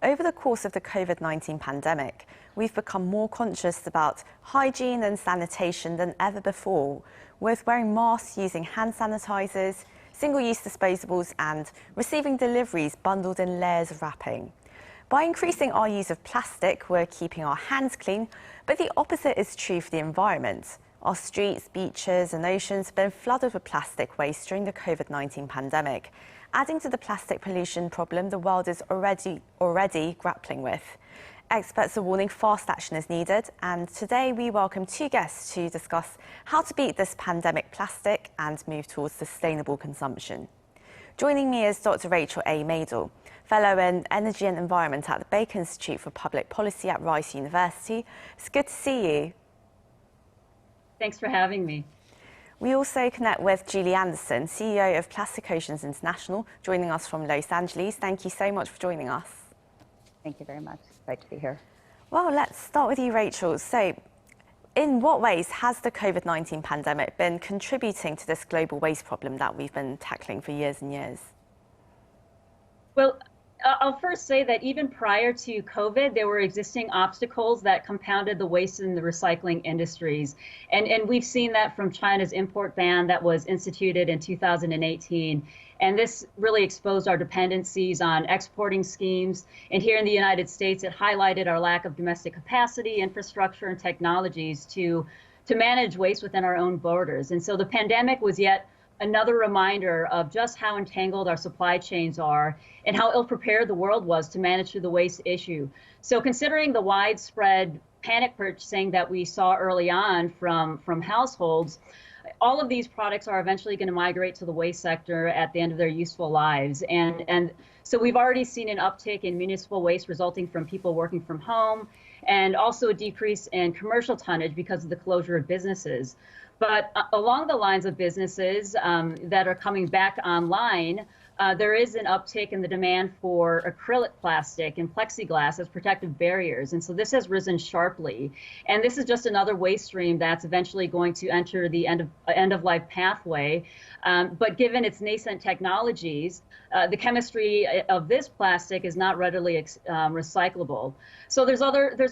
over the course of the COVID-19 pandemic, we've become more conscious about hygiene and sanitation than ever before, with wearing masks, using hand sanitizers, single-use disposables, and receiving deliveries bundled in layers of wrapping. By increasing our use of plastic, we're keeping our hands clean, but the opposite is true for the environment. Our streets, beaches and oceans have been flooded with plastic waste during the COVID-19 pandemic, adding to the plastic pollution problem the world is already grappling with. Experts are warning fast action is needed, and today we welcome two guests to discuss how to beat this pandemic plastic and move towards sustainable consumption. Joining me is Dr. Rachel A. Madel, Fellow in Energy and Environment at the Baker Institute for Public Policy at Rice University. It's good to see you. Thanks for having me. We also connect with Julie Anderson, CEO of Plastic Oceans International, joining us from Los Angeles. Thank you so much for joining us. Thank you very much. It's great to be here. Well, let's start with you, Rachel. So, in what ways has the COVID-19 pandemic been contributing to this global waste problem that we've been tackling for years and years? Well, I'll first say that even prior to COVID, there were existing obstacles that compounded the waste in the recycling industries. And we've seen that from China's import ban that was instituted in 2018. And this really exposed our dependencies on exporting schemes. And here in the United States, it highlighted our lack of domestic capacity, infrastructure, and technologies to manage waste within our own borders. And so the pandemic was yet another reminder of just how entangled our supply chains are and how ill-prepared the world was to manage through the waste issue. So considering the widespread panic purchasing that we saw early on from households, all of these products are eventually going to migrate to the waste sector at the end of their useful lives. And so we've already seen an uptick in municipal waste resulting from people working from home, and also a decrease in commercial tonnage because of the closure of businesses. But along the lines of businesses that are coming back online, there is an uptick in the demand for acrylic plastic and plexiglass as protective barriers. And so this has risen sharply. And this is just another waste stream that's eventually going to enter the end of life pathway. But given its nascent technologies, the chemistry of this plastic is not readily recyclable. So there's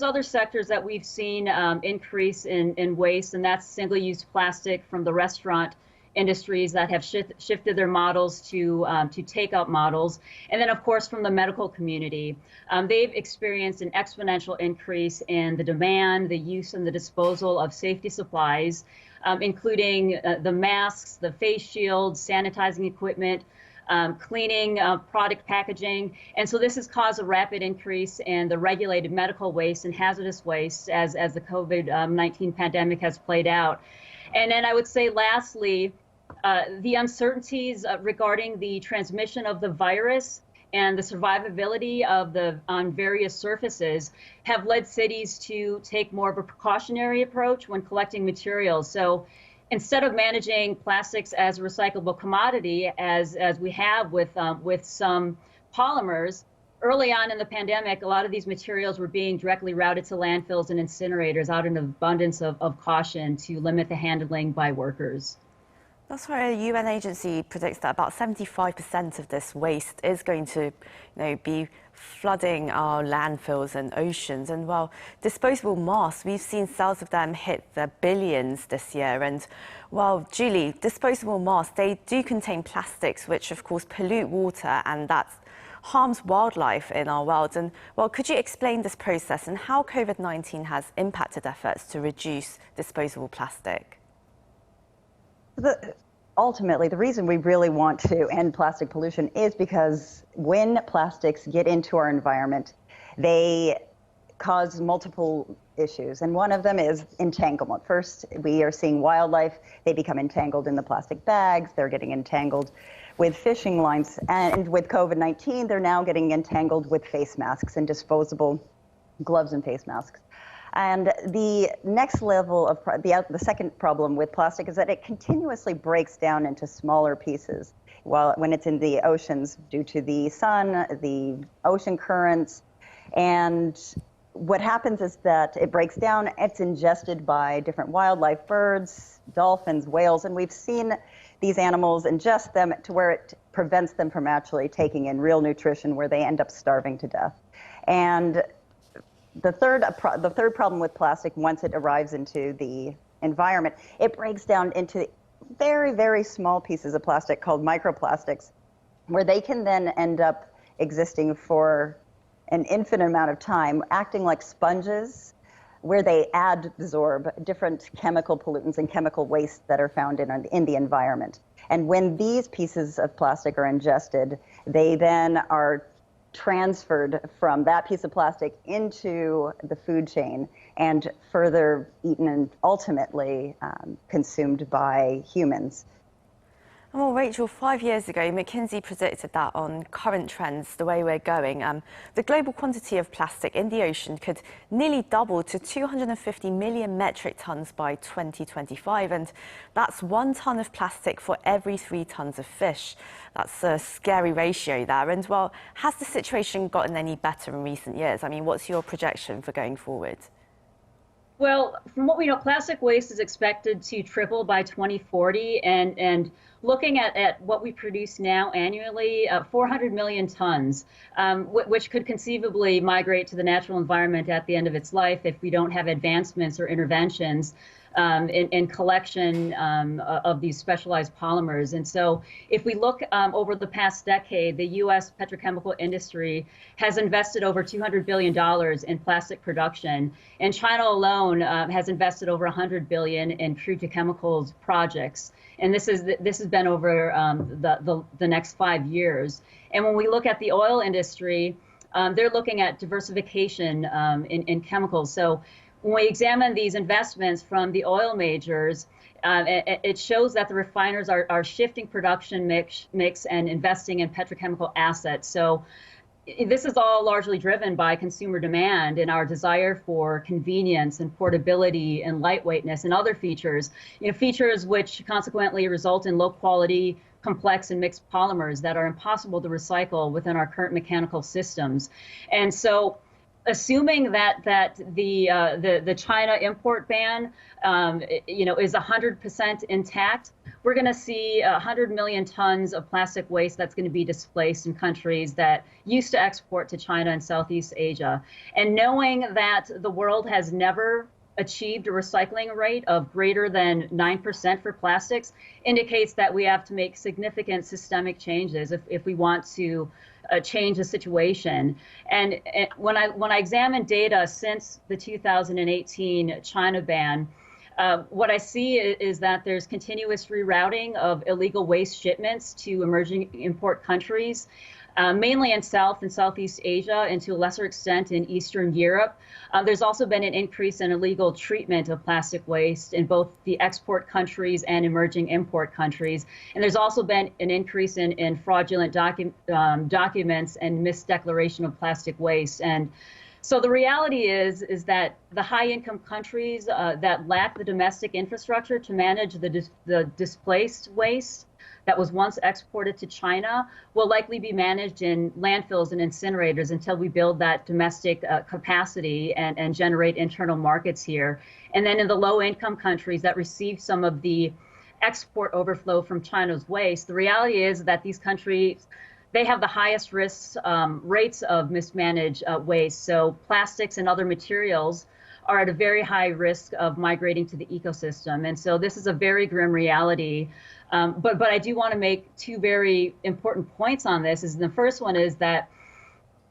other sectors that we've seen increase in waste, and that's single-use plastic from the restaurant industries that have shifted their models to take-out models. And then, of course, from the medical community, they've experienced an exponential increase in the demand, the use, and the disposal of safety supplies, including the masks, the face shields, sanitizing equipment, cleaning product packaging. And so this has caused a rapid increase in the regulated medical waste and hazardous waste as the COVID-19 pandemic has played out. And then I would say, lastly, the uncertainties regarding the transmission of the virus and the survivability on various surfaces have led cities to take more of a precautionary approach when collecting materials. So instead of managing plastics as a recyclable commodity, as we have with some polymers, early on in the pandemic, a lot of these materials were being directly routed to landfills and incinerators out in abundance of caution to limit the handling by workers. That's why a UN agency predicts that about 75% of this waste is going to be flooding our landfills and oceans. And while disposable masks, we've seen sales of them hit the billions this year. And while, Julie, disposable masks, they do contain plastics, which of course pollute water, and that harms wildlife in our world. And well, could you explain this process and how COVID-19 has impacted efforts to reduce disposable plastic? Ultimately, the reason we really want to end plastic pollution is because when plastics get into our environment, they cause multiple issues. And one of them is entanglement. First, we are seeing wildlife. They become entangled in the plastic bags. They're getting entangled with fishing lines. And with COVID-19, they're now getting entangled with face masks and disposable gloves and face masks. And the next level of the second problem with plastic is that it continuously breaks down into smaller pieces. When it's in the oceans due to the sun, the ocean currents, and what happens is that it breaks down, it's ingested by different wildlife, birds, dolphins, whales, and we've seen these animals ingest them to where it prevents them from actually taking in real nutrition, where they end up starving to death. And the third problem with plastic, once it arrives into the environment, it breaks down into very, very small pieces of plastic called microplastics, where they can then end up existing for an infinite amount of time, acting like sponges, where they adsorb different chemical pollutants and chemical waste that are found in the environment. And when these pieces of plastic are ingested, they then are transferred from that piece of plastic into the food chain and further eaten and ultimately consumed by humans. Well, Rachel, 5 years ago, McKinsey predicted that on current trends, the way we're going, the global quantity of plastic in the ocean could nearly double to 250 million metric tons by 2025. And that's 1 ton of plastic for every 3 tons of fish. That's a scary ratio there. And, well, has the situation gotten any better in recent years? I mean, what's your projection for going forward? Well, from what we know, plastic waste is expected to triple by 2040, and looking at what we produce now annually, 400 million tons, which could conceivably migrate to the natural environment at the end of its life if we don't have advancements or interventions in collection of these specialized polymers. And so if we look over the past decade, the U.S. petrochemical industry has invested over $200 billion in plastic production. And China alone has invested over $100 billion in crude to chemicals projects. And this has been over the next 5 years. And when we look at the oil industry, they're looking at diversification in chemicals. So when we examine these investments from the oil majors, it shows that the refiners are shifting production mix and investing in petrochemical assets. So this is all largely driven by consumer demand and our desire for convenience and portability and lightweightness and other features, features which consequently result in low quality, complex and mixed polymers that are impossible to recycle within our current mechanical systems. And so assuming that the China import ban, is 100% intact, we're going to see 100 million tons of plastic waste that's going to be displaced in countries that used to export to China and Southeast Asia. And knowing that the world has never achieved a recycling rate of greater than 9% for plastics indicates that we have to make significant systemic changes if we want to change the situation. And when I examine data since the 2018 China ban, what I see is that there's continuous rerouting of illegal waste shipments to emerging import countries, mainly in South and Southeast Asia, and to a lesser extent in Eastern Europe. There's also been an increase in illegal treatment of plastic waste in both the export countries and emerging import countries. And there's also been an increase in fraudulent documents and misdeclaration of plastic waste. And so the reality is that the high-income countries that lack the domestic infrastructure to manage the displaced waste that was once exported to China will likely be managed in landfills and incinerators until we build that domestic capacity and generate internal markets here. And then in the low-income countries that receive some of the export overflow from China's waste, the reality is that these countries, they have the highest rates of mismanaged waste. So plastics and other materials are at a very high risk of migrating to the ecosystem. And so this is a very grim reality. But I do want to make 2 very important points on this. The first one is that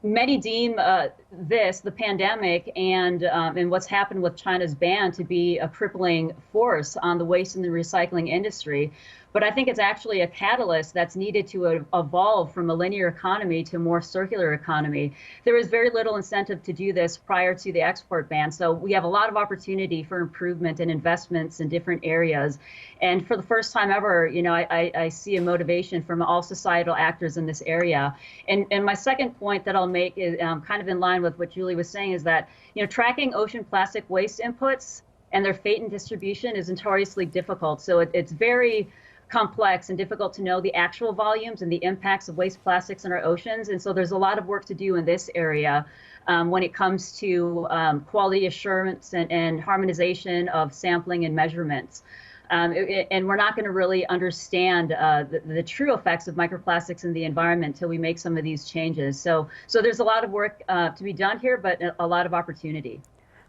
many deem the pandemic and what's happened with China's ban to be a crippling force on the waste and the recycling industry. But I think it's actually a catalyst that's needed to evolve from a linear economy to a more circular economy. There was very little incentive to do this prior to the export ban. So we have a lot of opportunity for improvement and investments in different areas. And for the first time ever, I see a motivation from all societal actors in this area. And my second point that I'll make is kind of in line with what Julie was saying is that, tracking ocean plastic waste inputs and their fate and distribution is notoriously difficult. So it's very complex and difficult to know the actual volumes and the impacts of waste plastics in our oceans. And so there's a lot of work to do in this area when it comes to quality assurance and harmonization of sampling and measurements. And we're not going to really understand the true effects of microplastics in the environment until we make some of these changes. So there's a lot of work to be done here, but a lot of opportunity.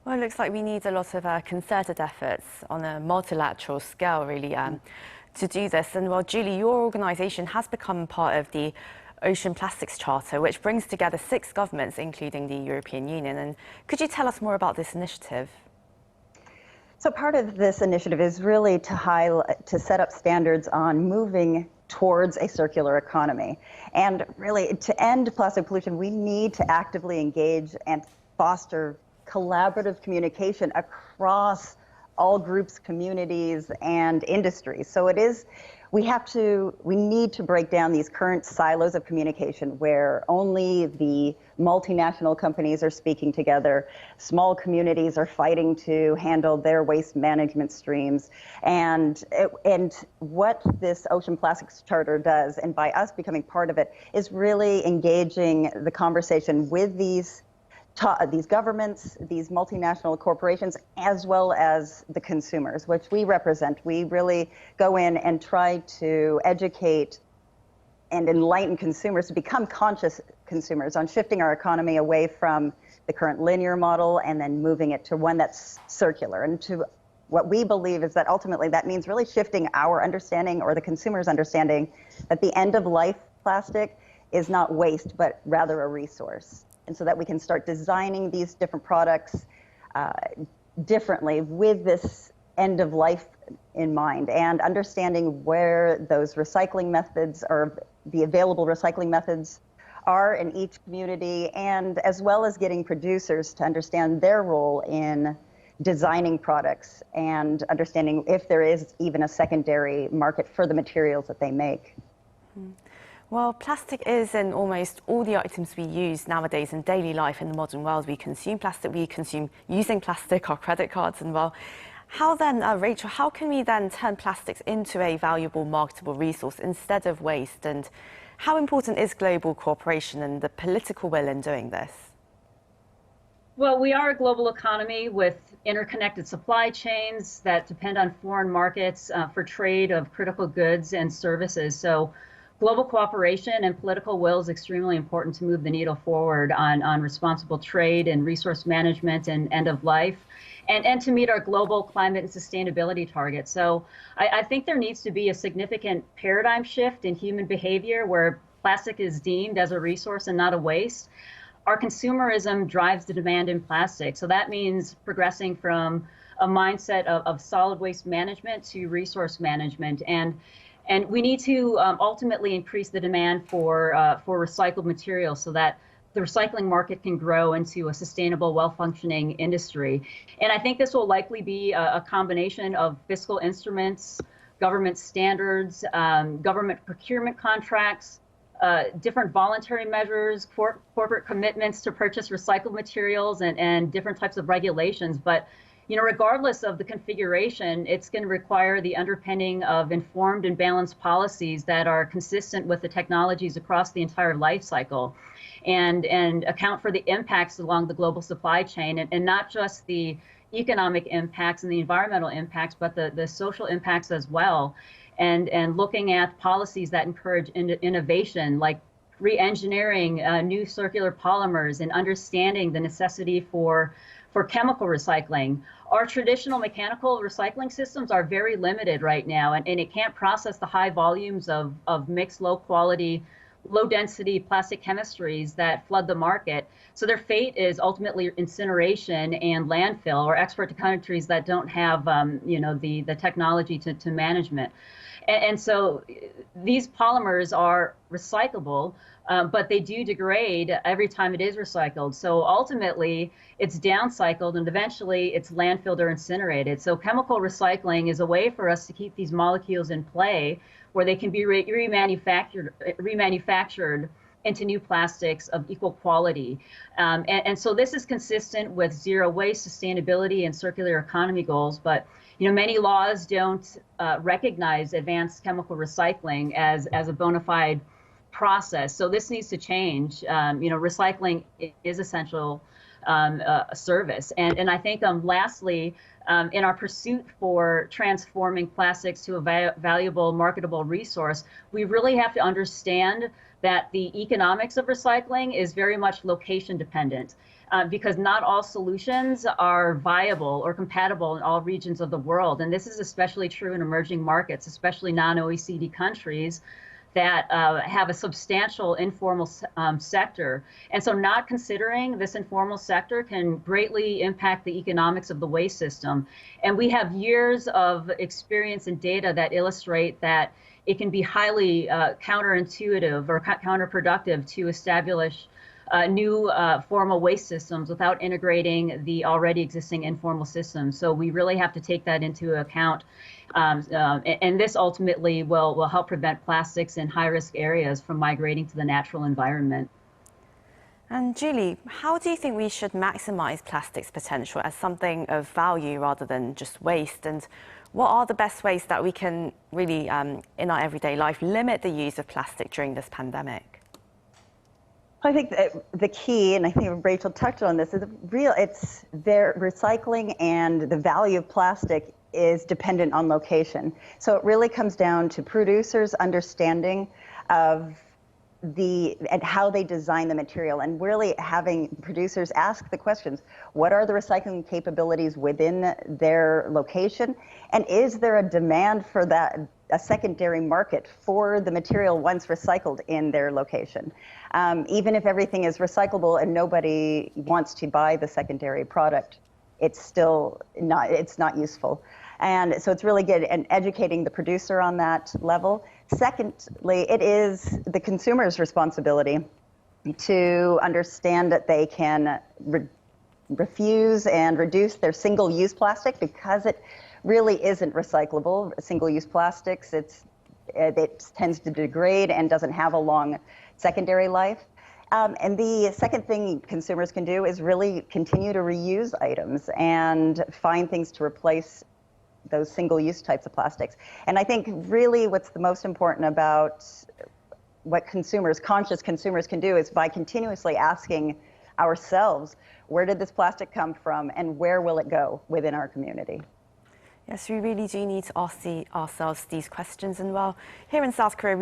Well, it looks like we need a lot of concerted efforts on a multilateral scale, really, to do this. And well, Julie, your organisation has become part of the Ocean Plastics Charter, which brings together 6 governments, including the European Union. And could you tell us more about this initiative? So part of this initiative is really to set up standards on moving towards a circular economy. And really, to end plastic pollution, we need to actively engage and foster collaborative communication across all groups, communities, and industries. So we need to break down these current silos of communication where only the multinational companies are speaking together, small communities are fighting to handle their waste management streams. And what this Ocean Plastics Charter does, and by us becoming part of it, is really engaging the conversation with these governments, these multinational corporations, as well as the consumers, which we represent. We really go in and try to educate and enlighten consumers to become conscious consumers on shifting our economy away from the current linear model and then moving it to one that's circular. And to what we believe is that ultimately that means really shifting our understanding, or the consumer's understanding, that the end-of-life plastic is not waste, but rather a resource. And so that we can start designing these different products differently with this end of life in mind, and understanding where those recycling methods, or the available recycling methods, are in each community, and as well as getting producers to understand their role in designing products and understanding if there is even a secondary market for the materials that they make. Well, plastic is in almost all the items we use nowadays in daily life in the modern world. We consume plastic, we consume using plastic, our credit cards, and well, how then, Rachel, how can we then turn plastics into a valuable, marketable resource instead of waste? And how important is global cooperation and the political will in doing this? Well, we are a global economy with interconnected supply chains that depend on foreign markets for trade of critical goods and services. So global cooperation and political will is extremely important to move the needle forward on responsible trade and resource management and end of life, and to meet our global climate and sustainability targets. So I think there needs to be a significant paradigm shift in human behavior where plastic is deemed as a resource and not a waste. Our consumerism drives the demand in plastic. So that means progressing from a mindset of solid waste management to resource management. And we need to ultimately increase the demand for recycled materials so that the recycling market can grow into a sustainable, well-functioning industry. And I think this will likely be a combination of fiscal instruments, government standards, government procurement contracts, different voluntary measures, corporate commitments to purchase recycled materials, and different types of regulations. But regardless of the configuration, it's going to require the underpinning of informed and balanced policies that are consistent with the technologies across the entire life cycle, and account for the impacts along the global supply chain, and not just the economic impacts and the environmental impacts, but the social impacts as well. And looking at policies that encourage innovation, like re-engineering new circular polymers, and understanding the necessity for chemical recycling. Our traditional mechanical recycling systems are very limited right now, and it can't process the high volumes of mixed, low quality, low density plastic chemistries that flood the market. So their fate is ultimately incineration and landfill, or export to countries that don't have the technology to management. And so these polymers are recyclable, but they do degrade every time it is recycled. So ultimately, it's downcycled, and eventually it's landfilled or incinerated. So chemical recycling is a way for us to keep these molecules in play, where they can be remanufactured into new plastics of equal quality. And so this is consistent with zero waste, sustainability, and circular economy goals. But many laws don't recognize advanced chemical recycling as a bona fide process. So this needs to change. Recycling is essential service. And I think lastly, in our pursuit for transforming plastics to a valuable, marketable resource, we really have to understand that the economics of recycling is very much location dependent. Because not all solutions are viable or compatible in all regions of the world. And this is especially true in emerging markets, especially non-OECD countries that have a substantial informal sector. And so not considering this informal sector can greatly impact the economics of the waste system. And we have years of experience and data that illustrate that it can be highly counterintuitive or counterproductive to establish new formal waste systems without integrating the already existing informal systems. So we really have to take that into account. And this ultimately will help prevent plastics in high-risk areas from migrating to the natural environment. And Julie, how do you think we should maximize plastics potential as something of value rather than just waste? And what are the best ways that we can really, in our everyday life, limit the use of plastic during this pandemic? I think the key, and I think Rachel touched on this, is it's their recycling and the value of plastic is dependent on location. So it really comes down to producers' understanding of and how they design the material, and really having producers ask the questions: what are the recycling capabilities within their location, and is there a demand for that, a secondary market for the material once recycled in their location? Even if everything is recyclable and nobody wants to buy the secondary product, it's still not useful. And so it's really good and educating the producer on that level. Secondly, it is the consumer's responsibility to understand that they can refuse and reduce their single-use plastic, because it really isn't recyclable. Single-use plastics, it tends to degrade and doesn't have a long secondary life. And the second thing consumers can do is really continue to reuse items and find things to replace those single-use types of plastics. And I think really what's the most important about what conscious consumers can do is by continuously asking ourselves, where did this plastic come from and where will it go within our community? Yes, we really do need to ask ourselves these questions. And well, here in South Korea,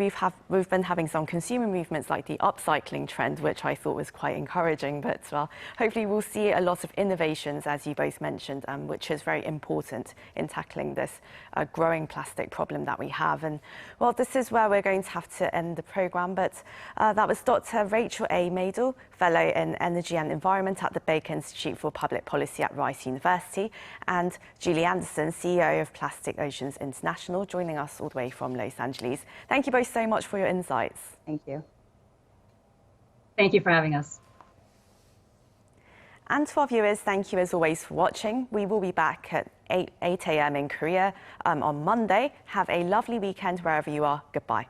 we've been having some consumer movements like the upcycling trend, which I thought was quite encouraging. But well, hopefully we'll see a lot of innovations, as you both mentioned, which is very important in tackling this growing plastic problem that we have. And well, this is where we're going to have to end the program. But that was Dr. Rachel A. Madel, Fellow in Energy and Environment at the Baker Institute for Public Policy at Rice University, and Julie Anderson, CEO of Plastic Oceans International, joining us all the way from Los Angeles. Thank you both so much for your insights. Thank you. Thank you for having us. And to our viewers, thank you as always for watching. We will be back at 8 a.m. in Korea on Monday. Have a lovely weekend wherever you are. Goodbye.